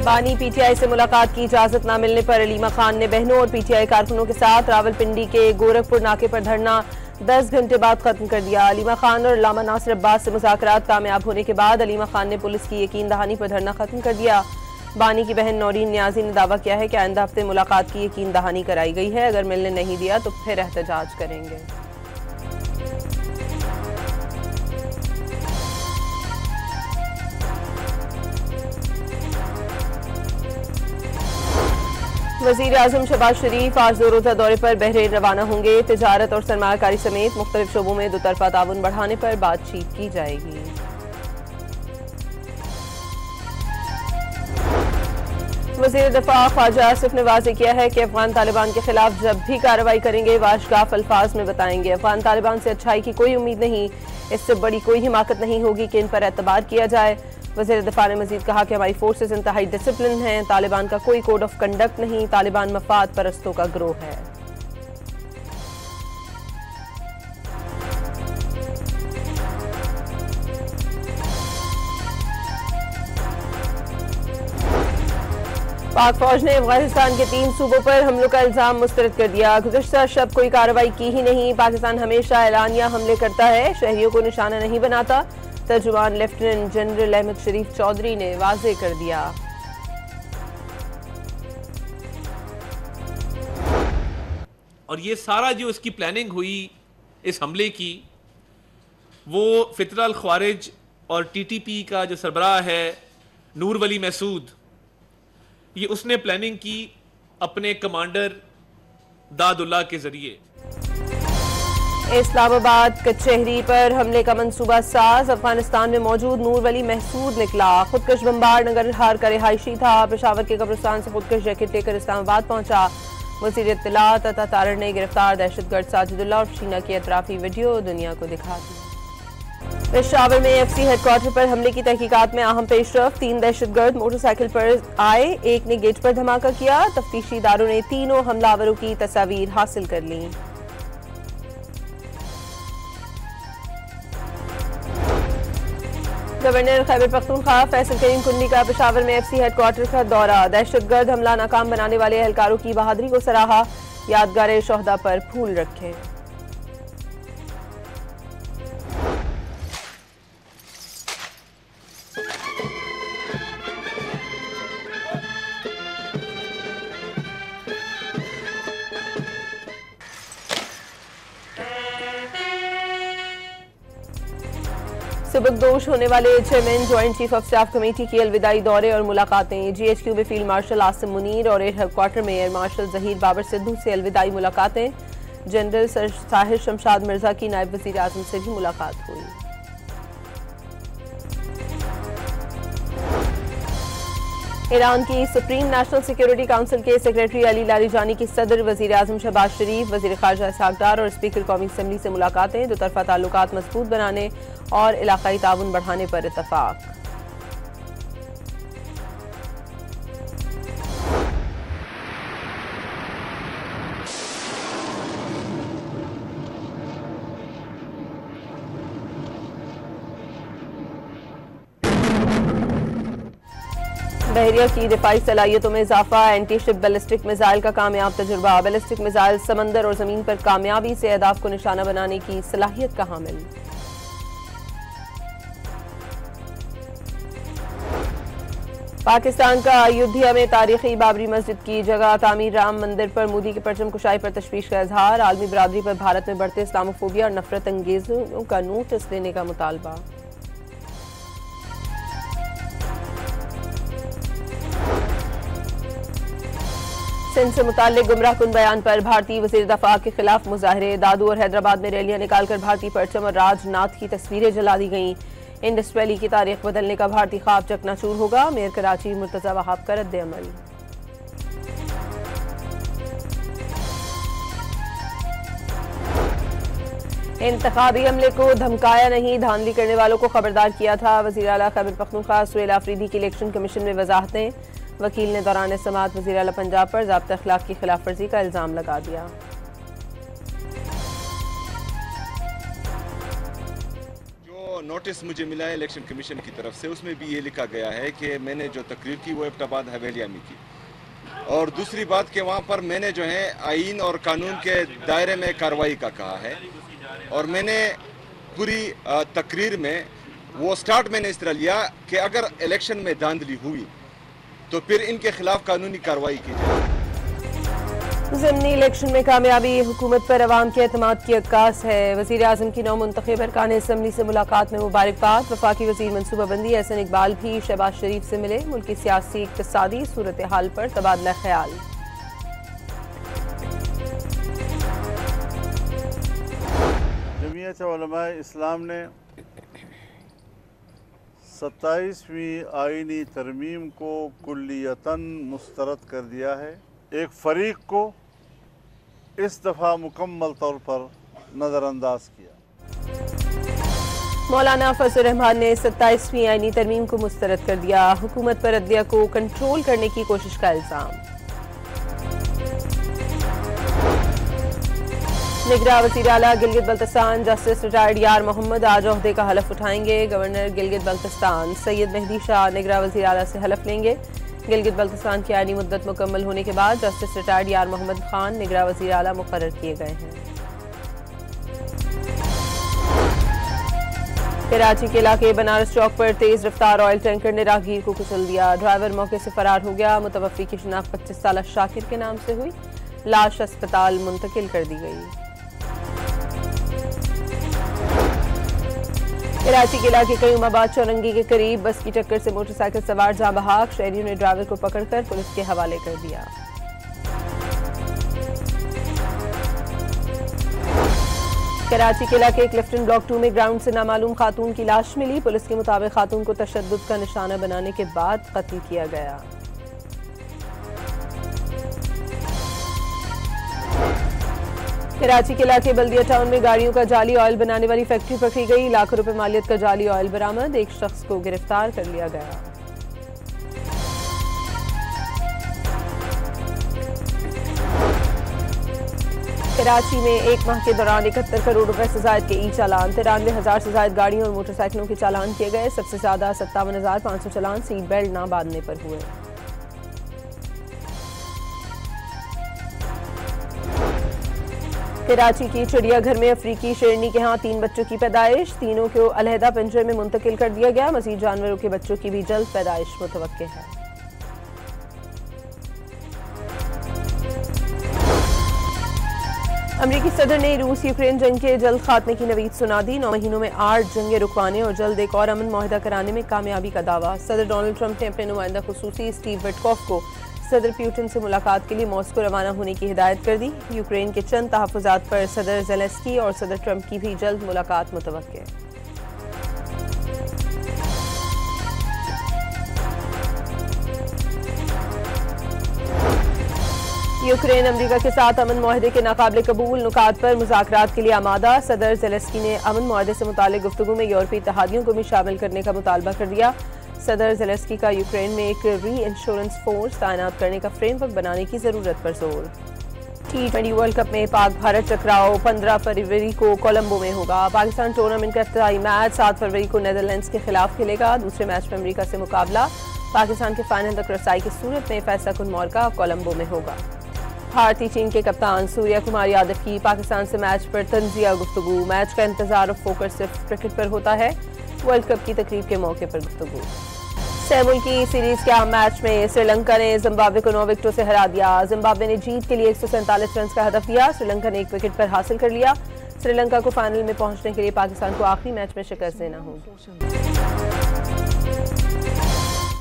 बानी पीटीआई से मुलाकात की इजाजत न मिलने पर अलीमा खान ने बहनों और पीटीआई कारकुनों के साथ रावलपिंडी के गोरखपुर नाके पर धरना 10 घंटे बाद खत्म कर दिया। अलीमा खान और अल्लामा नासिर अब्बास से मुज़ाकरात कामयाब होने के बाद अलीमा खान ने पुलिस की यकीन दहानी पर धरना खत्म कर दिया। बानी की बहन नौरीन न्याजी ने दावा किया है कि आइंदा हफ्ते मुलाकात की यकीन दहानी कराई गई है, अगर मिलने नहीं दिया तो फिर एहतजाज करेंगे। वज़ीर आज़म शहबाज शरीफ आज 2 रोज़ा दौरे पर बहरीन रवाना होंगे। तिजारत और सरमायाकारी समेत मुख्तलिफ शोबों में दोतरफा ताउन बढ़ाने पर बातचीत की जाएगी। वज़ीर दफ़ा ख्वाजा आसिफ ने वाज़ेह किया है कि अफगान तालिबान के खिलाफ जब भी कार्रवाई करेंगे वाशगाफ अल्फाज में बताएंगे। अफगान तालिबान से अच्छाई की कोई उम्मीद नहीं, इससे बड़ी कोई हिमाकत नहीं होगी कि इन पर एतबार किया जाए। वज़ीर दफ़ा ने मज़ीद कहा कि हमारी फोर्सेज इंतहाई डिसिप्लिन हैं, तालिबान का कोई कोड ऑफ कंडक्ट नहीं, तालिबान मफाद परस्तों का गिरोह है। पाक फौज ने अफगानिस्तान के 3 सूबों पर हमलों का इल्जाम मुस्तरद कर दिया। गुज़श्ता शब कोई कार्रवाई की ही नहीं, पाकिस्तान हमेशा एलानिया हमले करता है, शहरियों को निशाना नहीं बनाता, तर्जुमान लेफ्टिनेंट जनरल अहमद शरीफ चौधरी ने वाज़ेह कर दिया। और ये सारा जो इसकी प्लानिंग हुई इस हमले की, वो फितरा अल ख्वारिज और टीटीपी का जो सरबराह है नूर वली महसूद, ये उसने प्लानिंग की अपने कमांडर दादुल्ला के जरिए। इस्लामाबाद कचहरी पर हमले का मंसूबा साज अफगानिस्तान में मौजूद नूर वली महसूद निकला। खुदकश बम्बार नंगरहार का रिहायशी था, पेशावर के कब्रिस्तान से खुदकश जैकेट लेकर इस्लामाबाद पहुंचा। वज़ीर इत्तलात अता तारड़ ने गिरफ्तार दहशतगर्द साजिदुल्लाह और शीना की अतराफी वीडियो दुनिया को दिखा दी। पेशावर में एफसी हेडक्वार्टर पर हमले की तहकीकात में अहम पेशरफ, 3 दहशतगर्द मोटरसाइकिल पर आए, एक ने गेट पर धमाका किया। तफ्तीशी इदारों ने तीनों हमलावरों की तस्वीर हासिल कर ली। गवर्नर खैबर पख्तूनख्वा फैसल करीम कुंडी का पेशावर में एफसी हेडक्वार्टर का दौरा, दहशतगर्द हमला नाकाम बनाने वाले एहलकारों की बहादुरी को सराहा, यादगार शोहदा पर फूल रखे। सुबकदोश होने वाले chairman joint chief of staff committee की अलविदाई दौरे और मुलाकातें। जीएचक्यू में फील्ड मार्शल आसिम मुनीर और एयर हेडक्वार्टर में एयर मार्शल जहीर बाबर सिद्धू से अलविदाई मुलाकातें। जनरल साहिर शमशाद मिर्जा की नायब वज़ीर आज़म से भी मुलाकात हुई। ईरान की सुप्रीम नेशनल सिक्योरिटी काउंसिल के सेक्रेटरी अली लारीजानी की सदर वज़ीर आज़म शहबाज शरीफ, वज़ीर ख़ारजा इसहाक़ डार और स्पीकर कौमी असम्बली से मुलाकातें। दोतरफ़ा ताल्लुकात मज़बूत बनाने और इलाक़ाई ताउन बढ़ाने पर इत्तफ़ाक़। बहरिया की दिफाई सलाहियतों में इजाफा, एंटी शिप बैलिस्टिक मिसाइल का कामयाब तजुर्बा। बैलिस्टिक मिसाइल समंदर और जमीन पर कामयाबी से अहदाफ को निशाना बनाने की सलाहियत का हामिल। पाकिस्तान का अयोध्या में तारीखी बाबरी मस्जिद की जगह तामीर राम मंदिर पर मोदी के परचम कुशाई पर तशवीश का इजहार। आलमी बरादरी पर भारत में बढ़ते इस्लामोफोबिया और नफरत अंगेजों का नोटिस लेने का मुतालबा। सिंध से मुताल्लिक गुमराह कुन बयान पर भारतीय वज़ीर दफ़ा के खिलाफ मुजाहरे। दादू और हैदराबाद में रैलियां निकालकर भारतीय परचम और राजनाथ की तस्वीरें जला दी गईं। इंडस वैली की तारीख बदलने का भारतीय ख्वाब चकनाचूर होगा, मेयर कराची मुर्तज़ा वहाब का रद्द-ए-अमल। इंतखाबी हमले को धमकाया नहीं, धांधली करने वालों को खबरदार किया था। वज़ीर आला खैबर पख्तूनख्वा सुहेल आफरीदी की इलेक्शन कमीशन में वजाहतें। वकील ने दौरान समाअत वज़ीर आला पंजाब पर ज़ाब्ता अखलाक की खिलाफ वर्जी का इल्ज़ाम लगा दिया। जो नोटिस मुझे मिला है इलेक्शन कमीशन की तरफ से, उसमें भी ये लिखा गया है कि मैंने जो तकरीर की वो एबटाबाद हवेलिया में की। और दूसरी बात कि वहाँ पर मैंने जो है आईन और कानून के दायरे में कार्रवाई का कहा है, और मैंने पूरी तकरीर में वो स्टार्ट मैंने इस तरह लिया कि अगर इलेक्शन में धांधली हुई तो फिर इनके खिलाफ कानूनी कार्रवाई की जाए। ज़िमनी इलेक्शन में कामयाबी हुकूमत पर अवाम के एतमाद की अक्कास है। वज़ीर आज़म की नौ मुंतखब अरकान असम्बली से मुलाकात में मुबारकबाद। वफाकी वज़ीर मनसूबाबंदी एहसन इकबाल भी शहबाज शरीफ से मिले। मुल्क की सियासी इक़्तिसादी सूरत हाल पर तबादला ख्याल। जमीयत उलमा इस्लाम ने 27वीं आईनी तरमीम को कुल्लियतन मुस्तरद कर दिया है। एक फरीक को इस दफ़ा मुकम्मल तौर पर नज़रअंदाज किया। मौलाना फजल रहमान ने 27वीं आईनी तरमीम को मुस्तरद कर दिया। हुकूमत पर अदलिया को कंट्रोल करने की कोशिश का इल्ज़ाम। निगरान वज़ीर आला गिलगित बल्तिस्तान जस्टिस रिटायर्ड यार मोहम्मद आज ओहदे का हलफ उठाएंगे। गवर्नर गिलगित बल्तिस्तान सैयद मेहदी शाह निगरान वज़ीर आला से हलफ लेंगे। गिलगित बल्तिस्तान की आईनी मुद्दत मुकम्मल होने के बाद जस्टिस रिटायर्ड यार मोहम्मद खान निगरान वज़ीर आला मुकर्रर किए गए हैं। कराची के इलाके बनारस चौक पर तेज रफ्तार ऑयल टैंकर ने राहगीर को कुचल दिया। ड्राइवर मौके से फरार हो गया। मुतवफ़्फ़ी की शिनाख्त 25 साला शाकिर के नाम से हुई। लाश अस्पताल मुंतकिल कर दी गई। कराची के इलाके कयूमाबाद चौरंगी के करीब बस की टक्कर से मोटरसाइकिल सवार जाँ बहाक। शहरियों ने ड्राइवर को पकड़कर पुलिस के हवाले कर दिया। कराची के इलाके क्लिफ्टन ब्लॉक 2 में ग्राउंड से नामालूम खातून की लाश मिली। पुलिस के मुताबिक खातून को तशद्दुद का निशाना बनाने के बाद कत्ल किया गया। कराची के इलाके बल्दिया टाउन में गाड़ियों का जाली ऑयल बनाने वाली फैक्ट्री पकड़ी गई। लाखों रुपए मालियत का जाली ऑयल बरामद। एक शख्स को गिरफ्तार कर लिया गया। कराची में एक माह के दौरान 71 करोड़ रुपए से जायद के ई चालान। 93,000 से जायद गाड़ियों और मोटरसाइकिलों के चालान किए गए। सबसे ज्यादा 57,500 चालान सीट बेल्ट ना बांधने पर हुए। कराची की चिड़ियाघर में अफ्रीकी शेरनी के यहाँ 3 बच्चों की पैदाइश। तीनों को अलहदा पिंजरे में मुंतकिल कर दिया गया। मजीद जानवरों के बच्चों की भी जल्द पैदाइश मुतवक्के है। अमरीकी सदर ने रूस यूक्रेन जंग के जल्द खात्मे की नवीद सुना दी। 9 महीनों में 8 जंगें रुकवाने और जल्द एक और अमन मुआहदा कराने में कामयाबी का दावा। सदर डोनाल्ड ट्रंप ने अपने नुमाइंदा खुसूसी स्टीव विटकॉफ को सदर पुतिन से मुलाकात के लिए मॉस्को रवाना होने की हिदायत कर दी। यूक्रेन के चंद तहफ़्फ़ुज़ात पर सदर ज़ेलेंस्की और सदर ट्रंप की भी जल्द मुलाकात मुतवक्के। यूक्रेन अमरीका के साथ अमन मुआहदे के नाकाबिले कबूल नुकात पर मुज़ाकरात के लिए आमादा। सदर ज़ेलेंस्की ने अमन मुआहदे से मुताल्लिक़ गुफ्तगू में यूरोपीय इत्तेहादियों को भी शामिल करने का मुतालबा कर दिया। सदर ज़ेलेंस्की का यूक्रेन में एक री इंश्योरेंस फोर्स तैनात करने का फ्रेमवर्क बनाने की जरूरत पर जोर। T20 वर्ल्ड कप में पाक भारत टकराव 15 फरवरी को कोलंबो में होगा। पाकिस्तान टूर्नामेंट का इफ्तिताई मैच 7 फरवरी को नेदरलैंड्स के खिलाफ खेलेगा। दूसरे मैच में अमेरिका से मुकाबला। पाकिस्तान के फाइनल तक रसाई की सूरत में फैसला कुन मौका कोलंबो में होगा। भारतीय टीम के कप्तान सूर्या कुमार यादव की पाकिस्तान से मैच पर तंजिया गुफ्तगू। मैच का इंतजार और फोकस सिर्फ क्रिकेट पर होता है। वर्ल्ड कप की तकरीब के मौके पर गुफ्तगू। सेमुल की सीरीज के अहम मैच में श्रीलंका ने जिम्बाब्वे को 9 विकेटों से हरा दिया। जिम्बाब्वे ने जीत के लिए 147 रन का हदफ दिया। श्रीलंका ने 1 विकेट पर हासिल कर लिया। श्रीलंका को फाइनल में पहुंचने के लिए पाकिस्तान को आखिरी मैच में शिकस्त देना होगी।